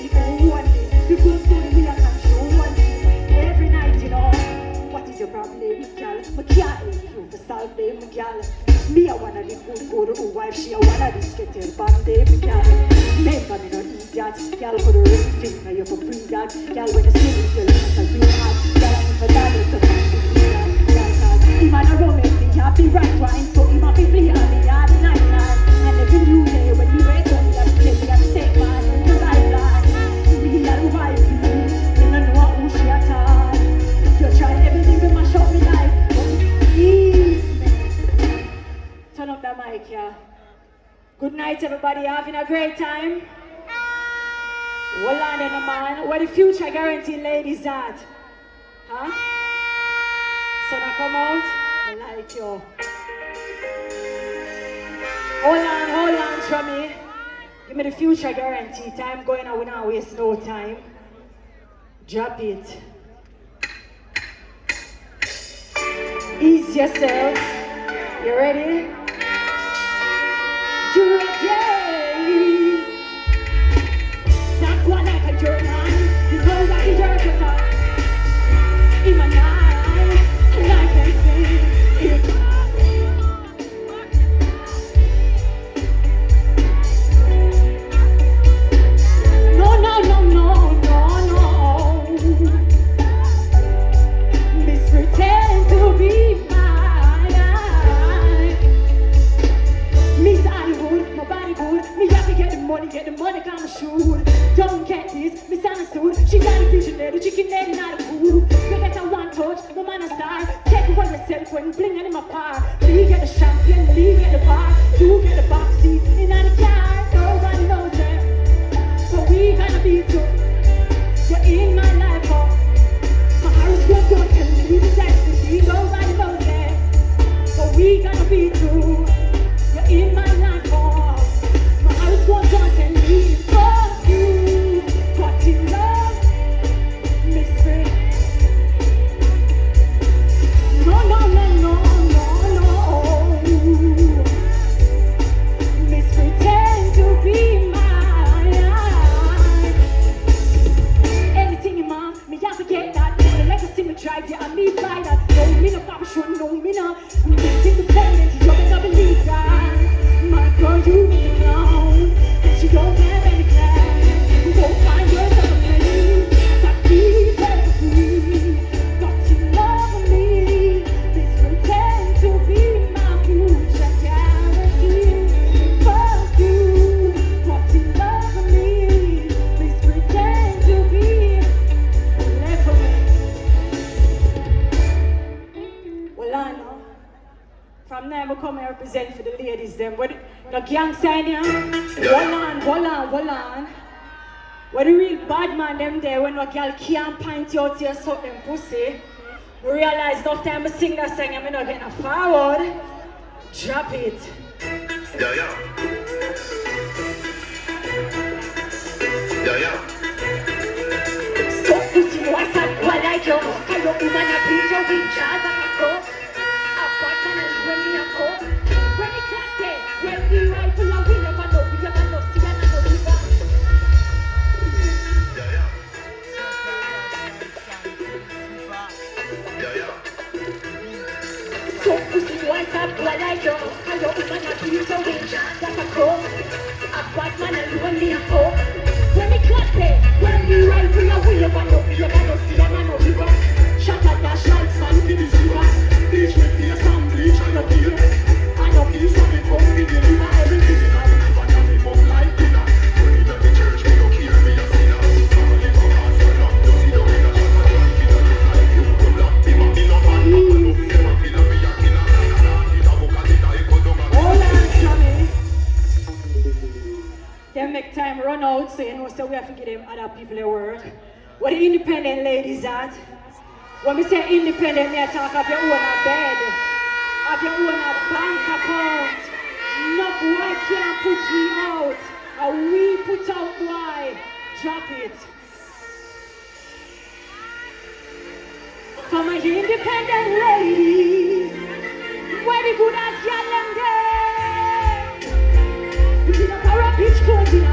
we own one day. The good story we are control one day. Every night, you know. What is your problem, girl? My girl, you for solve them, girl. Me, I wanna the good wife. She, I wanna the skater band, girl. Remember me, not eat that. Girl, for the real thing, now you for bring that. Girl, when you see me, you look at a real heart. Girl, I'm for that, it's a man to be that. He man a romance me, happy right wine. So he might be free on me all the night time. And every new day when we wake up, we have to take, we have to take man the right line. Me and wife, you don't know who she at all. You try everything to mash up me life, but please me. Turn up that mic, yeah. Good night, everybody. Having a great time. Hold on then, man. Where the future guarantee ladies at? Huh? So now come out, I like you. Hold on, Trummy. Give me the future guarantee. Time going on, we don't waste no time. Drop it. Ease yourself. You ready? You ready? Stop going like a German. You know that the Germans are in my mind. I can see it. No. Miss pretend to be mine. Miss Hollywood, my body good. Me have to get the money, come shoot. Don't get this, misunderstood. She got a visionary, chicken head, not a fool. You get a one touch, no man a star. Take one yourself when bling in my car. Me get the champion, me get the bar. You get the box seat in the car. Nobody knows that. So we gonna be two. You're in my life, oh. My heart is good, don't tell me the ecstasy. Nobody knows that. So we gonna be two. You're in my life, oh. My heart is good, don't tell me for you. What in love, mystery. No. Miss pretend to be mine. Anything in mind, me have to get that. The legacy me drive, yeah, I me buy that. No, me no papa show, no, me no. Miss independent, you better believe that. My girl, you is a clown, and she don't have any class. You won't find yourself a place. That keep her free. But you love me. Miss pretend to be my future guarantee. Fuck you. But you love me. Miss pretend to be left for me. Well, I know. From now, I come and represent for the ladies, them. What the gang sign here? Hold on. What the real bad man them there when a girl can't point you out to your something pussy. We realize enough time I sing that song and I'm not getting forward. Drop it. Yeah. So pussy, you are sad, I like you. Hello, woman, I beat your wing, jazz, I go. I bought man and when me a go. When it can't say, when we rifle and we never know, see and no river. Yeah. So pussy, you are sad, I like you. Hello, woman, I beat your wing, jazz, I go. I bought man and when me a go. When it can't say, when we rifle and we never know, see and no river. Shut up, dash like sun to the river. Bleach with face and bleach on your peel. I know peace from it come to deliver everything in a river. And we fuck like dinner. When in the church, we don't kill me a sinner. Come on, live a heart for love. Don't see the way that shut up. Don't feel like you come black. Me man, me no man. I know me never feel like me a killer. It's a book and it's a echo dog. Hold on, Tommy. They make time run out, so you know, so we have to give them other people at work. What the independent ladies at? When we say independent, we talk of your own bed, of your own bank account. No boy can't put me out, and we put out boy. Drop it. For my independent ladies, where the good as y'all them there? We did a para beach clothes in